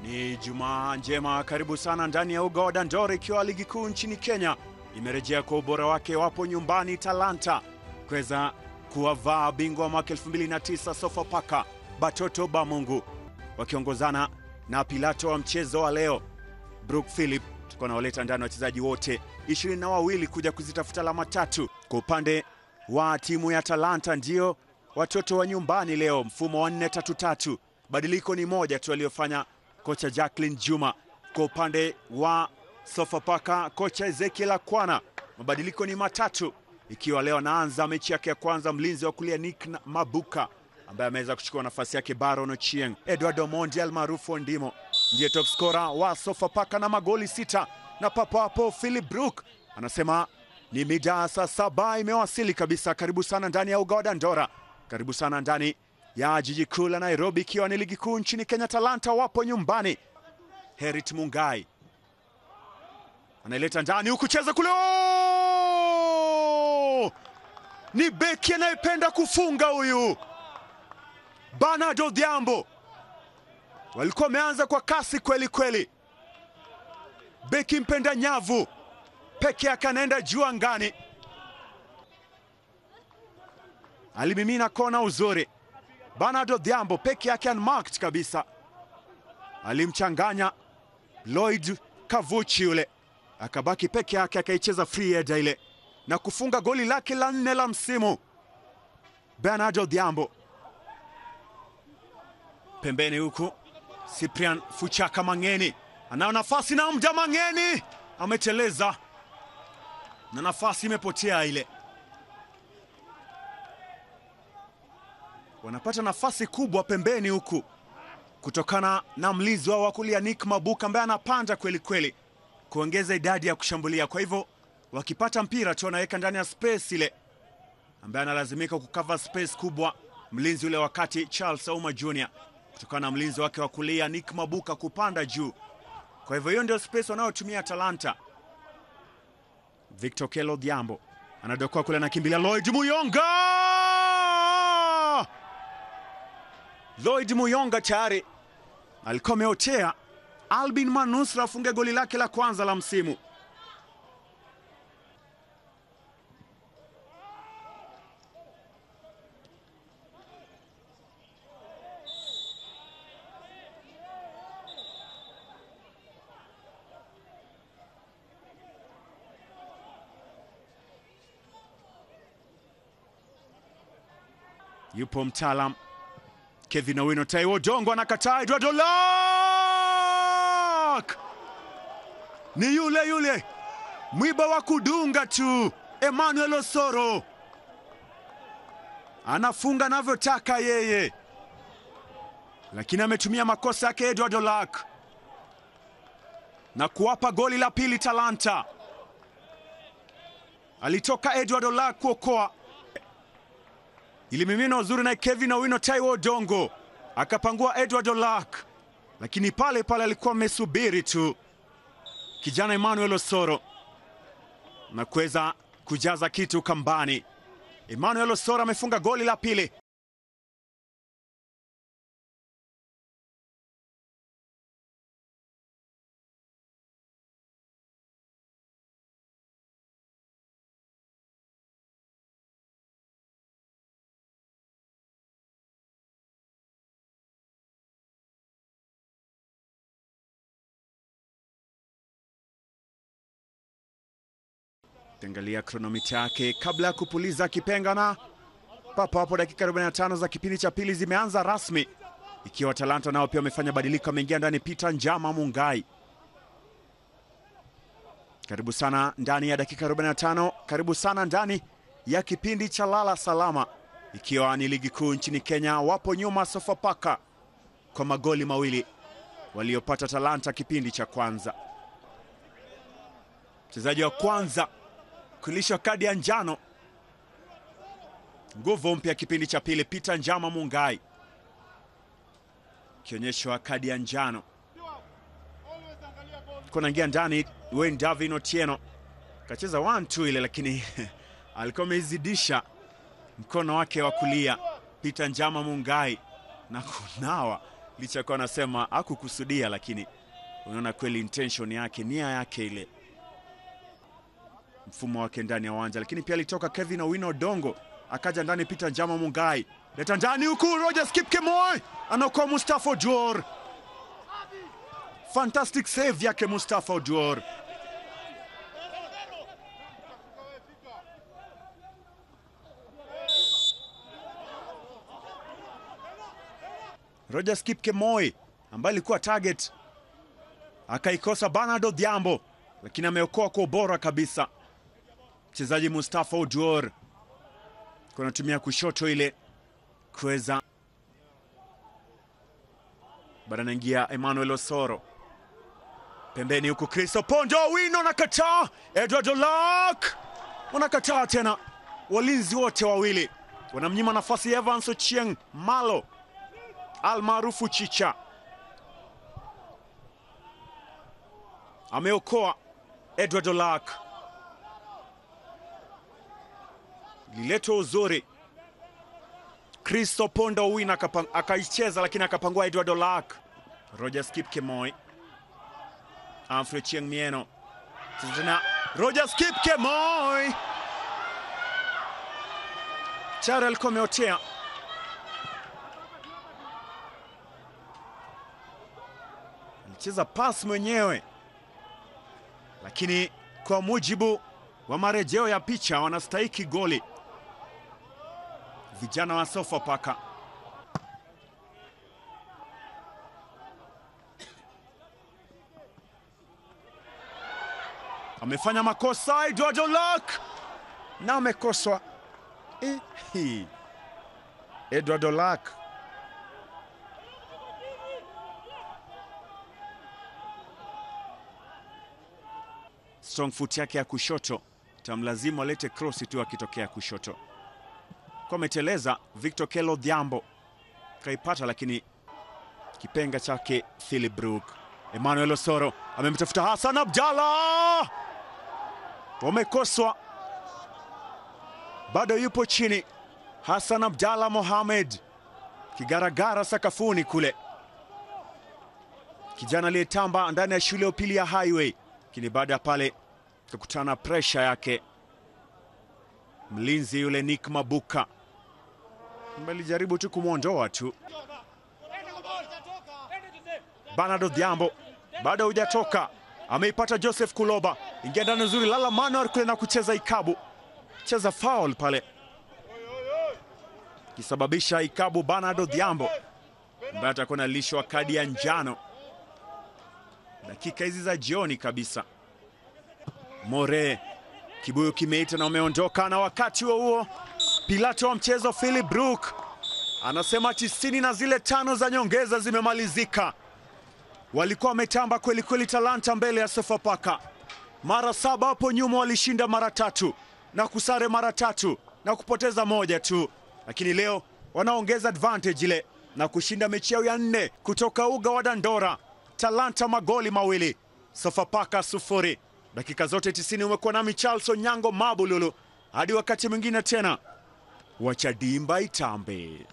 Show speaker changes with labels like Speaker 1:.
Speaker 1: Ni Jumaa njema, karibu sana ndani ya uga wa Dandora, ikiwa ligi kuu nchini Kenya imerejea kwa ubora wake. Wapo nyumbani Talanta kuweza kuwavaa bingwa mwaka 2009 Sofapaka Batoto ba Mungu, wakiongozana na Pilato wa mchezo wa leo Brook Philip. Tuko na waleta ndani wachezaji wote 22 kuja kuzitafuta alama tatu. Kwa upande wa timu ya Talanta ndio watoto wa nyumbani leo, mfumo wa 4-3-3. Badiliko ni moja tu aliyofanya kocha Jacqueline Juma. Kwa upande wa Sofapaka kocha Ezekiel Akwana, mabadiliko ni matatu, ikiwa leo anaanza mechi yake ya kwanza mlinzi wa kulia Nick Mabuka ambaye ameweza kuchukua nafasi yake Baron Ochieng. Edward Omondi almaarufu Ndimo ndiye top scorer wa Sofapaka na magoli 6, na papo hapo Philip Brook anasema ni mida saa 7 imewasili kabisa. Karibu sana ndani ya uga wa Dandora, karibu sana ndani ya jiji kuu la Nairobi, ikiwa ni ligi kuu nchini Kenya. Talanta wapo nyumbani. Herit Mungai anaileta ndani, huku cheza kule. Ni beki anayependa kufunga huyu, Bernard Odhiambo. Walikuwa wameanza kwa kasi kweli kweli. Beki mpenda nyavu peke yake anaenda juu angani, alimimina kona uzuri. Bernard Odhiambo peke yake unmarked kabisa, alimchanganya Lloyd Kavuchi yule, akabaki peke yake, akaicheza free header ile na kufunga goli lake la 4 la msimu. Bernard Odhiambo pembeni huku, Cyprian Fuchaka Mangeni anao nafasi na Mda Mangeni ameteleza na nafasi imepotea ile. Wanapata nafasi kubwa pembeni huku kutokana na mlinzi wao wa kulia Nick Mabuka ambaye anapanda kweli kweli kuongeza idadi ya kushambulia. Kwa hivyo wakipata mpira tu wanaweka ndani ya space ile, ambaye analazimika kukava space kubwa mlinzi ule wakati Charles Auma Jr. kutokana na mlinzi wake wa kulia Nick Mabuka kupanda juu. Kwa hivyo hiyo ndio space wanayotumia Talanta. Victor Kelo Odhiambo anadokoa kule, anakimbilia Lloyd Muyonga. Lloyd Muyonga tayari alikuwa ameotea Albin Manusra afunge goli lake la kwanza la msimu. Yupo mtaalam Kevin Owino. Taiwo Dongo anakataa. Edward Olak ni yule yule mwiba wa kudunga tu. Emmanuel Osoro anafunga anavyotaka yeye, lakini ametumia makosa yake Edward Olak na kuwapa goli la pili Talanta. Alitoka Edward Olak kuokoa, ilimimina uzuri na Kevin Owino. Taiwo Dongo akapangua Edward Olak, lakini pale pale alikuwa amesubiri tu kijana Emmanuel Osoro na kuweza kujaza kitu kambani. Emmanuel Osoro amefunga goli la pili. Tengalia kronomita yake kabla ya kupuliza kipenga, na papo hapo dakika 45 za kipindi cha pili zimeanza rasmi, ikiwa Talanta nao pia wamefanya badiliko. Ameingia ndani Peter Njama Mungai. Karibu sana ndani ya dakika 45, karibu sana ndani ya kipindi cha lala salama, ikiwa ni ligi kuu nchini Kenya. Wapo nyuma Sofapaka kwa magoli 2 waliopata Talanta kipindi cha kwanza. Mchezaji wa kwanza kulishwa kadi ya njano, nguvu mpya kipindi cha pili, Peter Njama Mungai kionyeshwa kadi ya njano. Kuna ingia ndani Wayne Davin Otieno, kacheza 1-2 ile, lakini alikuwa amezidisha mkono wake wa kulia Peter Njama Mungai na kunawa licha kwa anasema hakukusudia, lakini unaona kweli intention yake, nia yake ile, mfumo wake ndani ya uwanja. Lakini pia alitoka Kevin Owino Odongo, akaja ndani Peter Njama Mungai, leta ndani huku Rogers Kipkemoi, anaokoa Mustafa Oduor. Fantastic save yake Mustafa Oduor. Rogers Kipkemoi ambaye alikuwa target akaikosa Bernard Odhiambo, lakini ameokoa kwa ubora kabisa. Mchezaji Mustafa Oduor kunatumia kushoto ile kuweza baada anaingia Emmanuel Osoro pembeni huku Chris Opondo. Owino nakataa, Edward Olak wanakataa tena. Walinzi wote wawili wanamnyima nafasi Evans Ochieng Malo almaarufu Chicha. Ameokoa Edward Olak, lileto uzuri Chris Opondo. Owino akaicheza lakini akapangua Edward Olak. Rogers Kipkemoi, Humphrey Chieng Mieno tena Rogers Kipkemoi. Charel Komeotea alicheza pass mwenyewe, lakini kwa mujibu wa marejeo ya picha wanastahiki goli vijana wa Sofapaka. Amefanya makosa Edward Olak na amekoswa. Edward Olak strong foot yake ya kushoto tamlazimu alete cross tu akitokea kushoto. Kwa meteleza Victor Kelo Odhiambo kaipata, lakini kipenga chake Philip Brook. Emmanuel Osoro amemtafuta Hassan Abdalla, wamekoswa, bado yupo chini Hassan Abdalla Mohamed, kigaragara sakafuni kule, kijana aliyetamba ndani ya shule ya upili ya Highway, lakini baada ya pale kukutana pressure yake mlinzi yule Nick Mabuka, alijaribu tu kumwondoa tu. Bernard Odhiambo bado hujatoka, ameipata Joseph Kuloba, ingia ndani nzuri Lala Manuel kule na kucheza ikabu, cheza foul pale kisababisha ikabu Bernard Odhiambo ambaye atakuwa analishwa kadi ya njano dakika hizi za jioni kabisa. More kibuyu kimeita na umeondoka, na wakati huo Pilato wa mchezo Philip Brook anasema 90 na zile 5 za nyongeza zimemalizika. Walikuwa wametamba kweli kweli Talanta mbele ya Sofapaka. Mara 7 hapo nyuma walishinda mara 3 na kusare mara 3 na kupoteza moja tu, lakini leo wanaongeza advantage ile na kushinda mechi yao ya 4 kutoka uga wa Dandora. Talanta magoli 2, Sofapaka 0. Dakika zote 90 umekuwa nami Charles Onyango Mabululu. Hadi wakati mwingine tena, wacha dimba itambe.